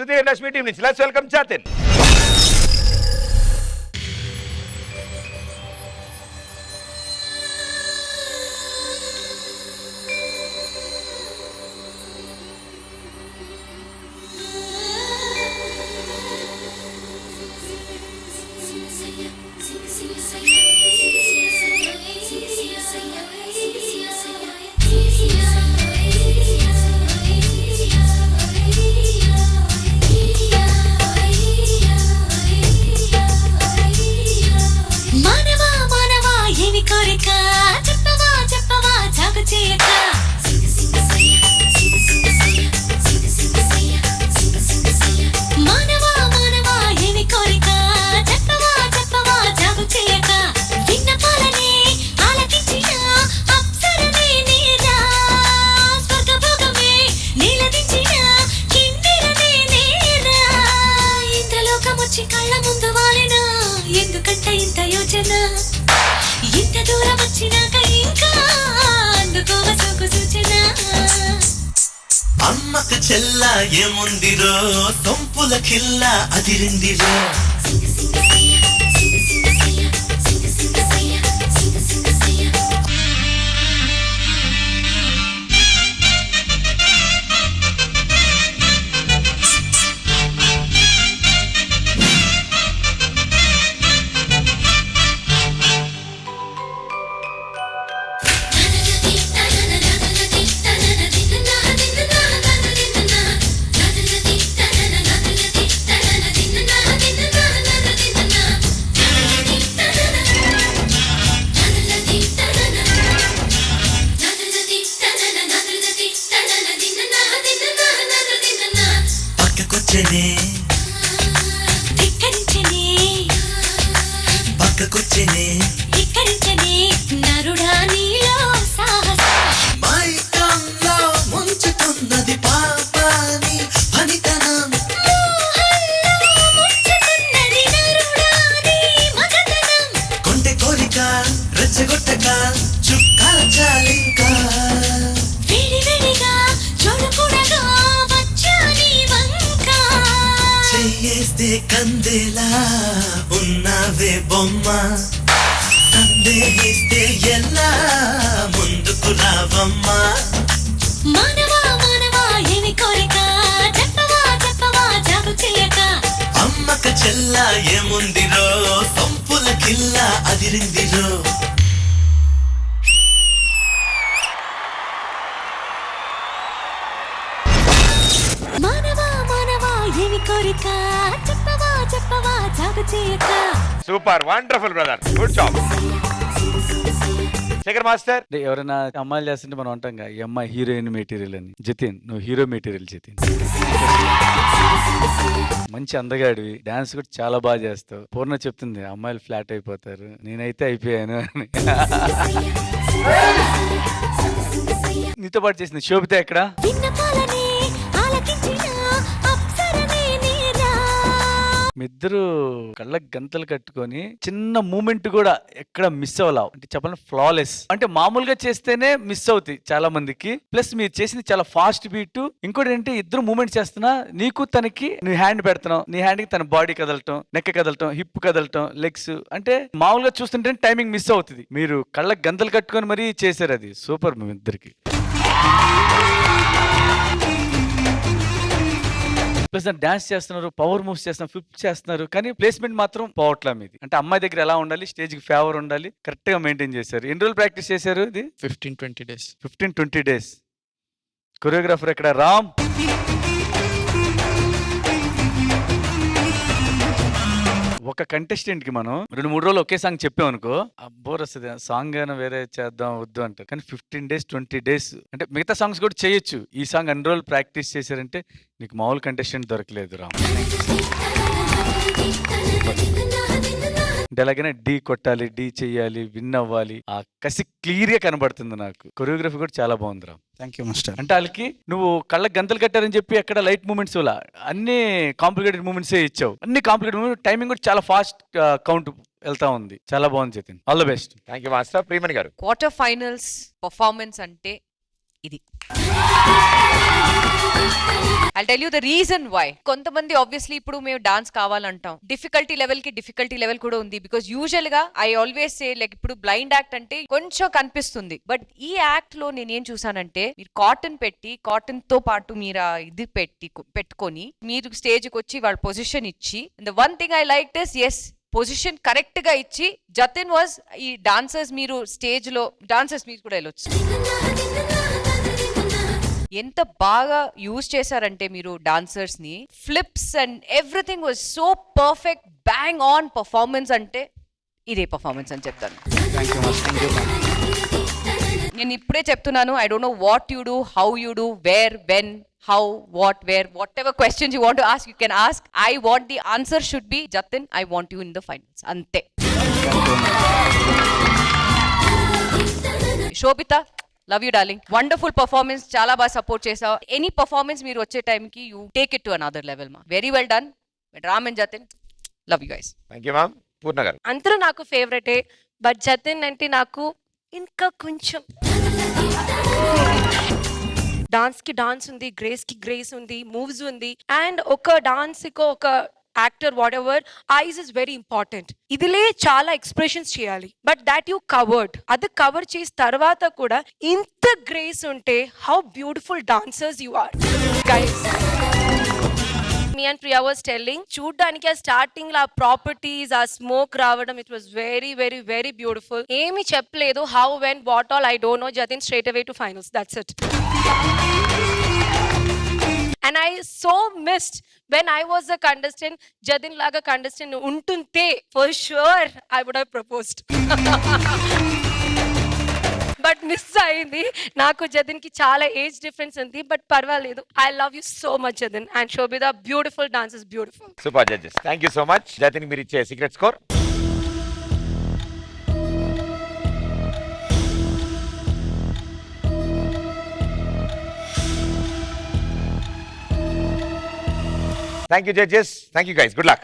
Sudheer Lakshmi team నుంచి. Let's welcome Jatin. అమ్మకు చెల్ల ఏముందిరో సొంపుల కిల్ల అదిరిందిరో. పక్కకొచ్చనే నరుడా నీలో సాహసం మైకంలో ముంచుతున్నది పాపాని ఫలితనం కొంటె కోరిక రెచ్చగొట్టక చుక్కాల చాలింకా చెయ్యేస్తే కందేలా ఉన్నావే బొమ్మ సందేహిస్తే ఎలా ముందుకు రావమ్మా. అమ్మక చెల్ల ఏముందిరో సంపుల కిల్ల అదిరిందిరో. Super, wonderful brother, good job. Shekhar master, ఎవరైనా అమ్మాయిలు చేస్తుంటే మనం అంటాం ఈ అమ్మాయి హీరోయిన్ మెటీరియల్ అని. జతిన్, నువ్వు హీరో మెటీరియల్ జతిన్. మంచి అందగాడివి, డాన్స్ కూడా చాలా బాగా చేస్తావు. పూర్ణ చెప్తుంది అమ్మాయిలు ఫ్లాట్ అయిపోతారు, నేనైతే అయిపోయాను అని. నీతో పాటు చేసింది శోభిత ఎక్కడ? మీ ఇద్దరు కళ్ళకి గంతలు కట్టుకొని చిన్న మూమెంట్ కూడా ఎక్కడ మిస్ అవ్వలా, అంటే చెప్పాలంటే ఫ్లాలెస్. అంటే మామూలుగా చేస్తేనే మిస్ అవుతాయి చాలా మందికి, ప్లస్ మీరు చేసింది చాలా ఫాస్ట్ బీట్. ఇంకోటి ఏంటంటే ఇద్దరు మూమెంట్ చేస్తున్నా నీకు తనకి నువ్వు హ్యాండ్ పెడుతున్నావు, నీ హ్యాండ్ కి తన బాడీ కదలటం, నెక్ కదలటం, హిప్ కదలటం, లెగ్స్. అంటే మామూలుగా చూస్తుంటే టైమింగ్ మిస్ అవుతుంది, మీరు కళ్ళకి గంతలు కట్టుకొని మరీ చేశారు. అది సూపర్ మీ ఇద్దరికి. ప్లస్ డాన్స్ చేస్తున్నారు, పవర్ మూవ్స్ చేస్తున్నారు, ఫ్లిప్ చేస్తున్నారు, కానీ ప్లేస్మెంట్ మాత్రం పోవట్లా మీది. అంటే అమ్మాయి దగ్గర ఎలా ఉండాలి, స్టేజ్ కి ఫేవర్ ఉండాలి, కరెక్ట్ గా మెయింటైన్ చేశారు. ఎన్ని రోజులు ప్రాక్టీస్ చేశారు? ఇది 15-20 days. 15-20 days. కొరియోగ్రాఫర్ ఎక్కడ? రామ్. ఒక కంటెస్టెంట్ కి మనం 2-3 రోజులు ఒకే సాంగ్ చెప్పాం అనుకో, బోర్ వస్తుంది, సాంగ్ అయినా వేరే చేద్దాం వద్దు అంటారు. కానీ 15 days 20 days అంటే మిగతా సాంగ్స్ కూడా చేయొచ్చు. ఈ సాంగ్ అన్ని రోజులు ప్రాక్టీస్ చేశారంటే నీకు మామూలు కంటెస్టెంట్ దొరకలేదు రామ్. అంటే ఎలాగైనా డీ కొట్టాలి, డీ చెయ్యాలి, విన్ అవ్వాలి, ఆ కసి క్లియర్ గా కనబడుతుంది నాకు. కొరియోగ్రఫీ కూడా చాలా బాగుంది రా. Thank you master. అంటే వాళ్ళకి నువ్వు కళ్ళకి గంతలు కట్టారని చెప్పి ఎక్కడ లైట్ మూమెంట్స్ వల్ల అన్ని కాంప్లికేటెడ్ మూమెంట్స్ ఇచ్చావు. అన్ని కాంప్లికేటెడ్ మూమెంట్, టైమింగ్ కూడా చాలా ఫాస్ట్ కౌంట్ వెళ్తా ఉంది. చాలా బాగుంది Jatin, all the best. Thank you master. Priyamani గారు, క్వార్టర్ ఫైనల్స్ పర్ఫార్మెన్స్ అంటే ఇది. I'll tell you the reason why. కొంతమంది ఆబ్వియస్లీ ఇప్పుడు మేము డాన్స్ కావాలంటాం, డిఫికల్టీ లెవెల్ కూడా ఉంది. బికాస్ యూజువల్ గా ఐ ఆల్వేస్ సే లైక్ ఇప్పుడు బ్లైండ్ యాక్ట్ అంటే కొంచెం కనిపిస్తుంది, బట్ ఈ యాక్ట్ లో నేను ఏం చూసానంటే మీరు కాటన్ తో పాటు మీరు ఇది పెట్టుకొని మీరు స్టేజ్ కి వచ్చి వాళ్ళ పొజిషన్ ఇచ్చి, the one thing I like this, yes position correct గా ఇచ్చి జతిన్ వాజ్ ఈ డాన్సర్స్ మీరు స్టేజ్ లో డాన్సర్స్ మీరు కూడా వెళ్ళొచ్చు. ఎంత బాగా యూజ్ చేశారంటే మీరు డాన్సర్స్ ని, flips and everything was so perfect, bang on performance. అంటే ఇదే పర్ఫార్మెన్స్ అని చెప్తాను. నేను ఇప్పుడే చెప్తున్నాను, I don't know what you do, how you do, where, when, how, what, where, whatever questions you want to ask, you can ask. I want the answer should be, Jatin, I want you in the finals. Ante. Shobita, love you darling. Wonderful performance, chala ba support chesav. Any performance meer vache time ki you take it to another level ma. Very well done. Ram and Jatin, love you guys. Thank you ma'am. Purna garu. అందరూ నాకు ఫేవరెటే, but Jatin అంటే నాకు ఇంకా కొంచెం dance కి dance ఉంది, grace కి grace ఉంది, మూవ్స్ ఉంది, అండ్ ఒక డాన్స్ కి ఒక actor whatever eyes is very important. ఇదిలే చాలా ఎక్స్ప్రెషన్స్ చేయాలి, బట్ దాట్ యూ కవర్డ్. అది కవర్ చేసిన తర్వాత కూడా ఇంత గ్రేస్ ఉంటే how beautiful dancers you are guys. మీ అండ్ ప్రియా వాజ్ టెల్లింగ్, చూడ్డానికి ఆ స్టార్టింగ్ లో ఆ ప్రాపర్టీస్, ఆ స్మోక్ రావడం, it was very very very beautiful. ఏమి చెప్పలేదు, how, when, what all I don't know. Jatin straight away to finals, that's it. And I so missed when I was a contestant, Jatin laga contestant untunte, for sure I would have proposed. But miss ayindi. Naku Jatin ki chala age difference undi, but parvaledu. I love you so much Jatin, and Shobita, beautiful dance is beautiful. Super judges, thank you so much. Jatin మీరు ఇచ్చే secret score thank you judges, thank you guys, good luck.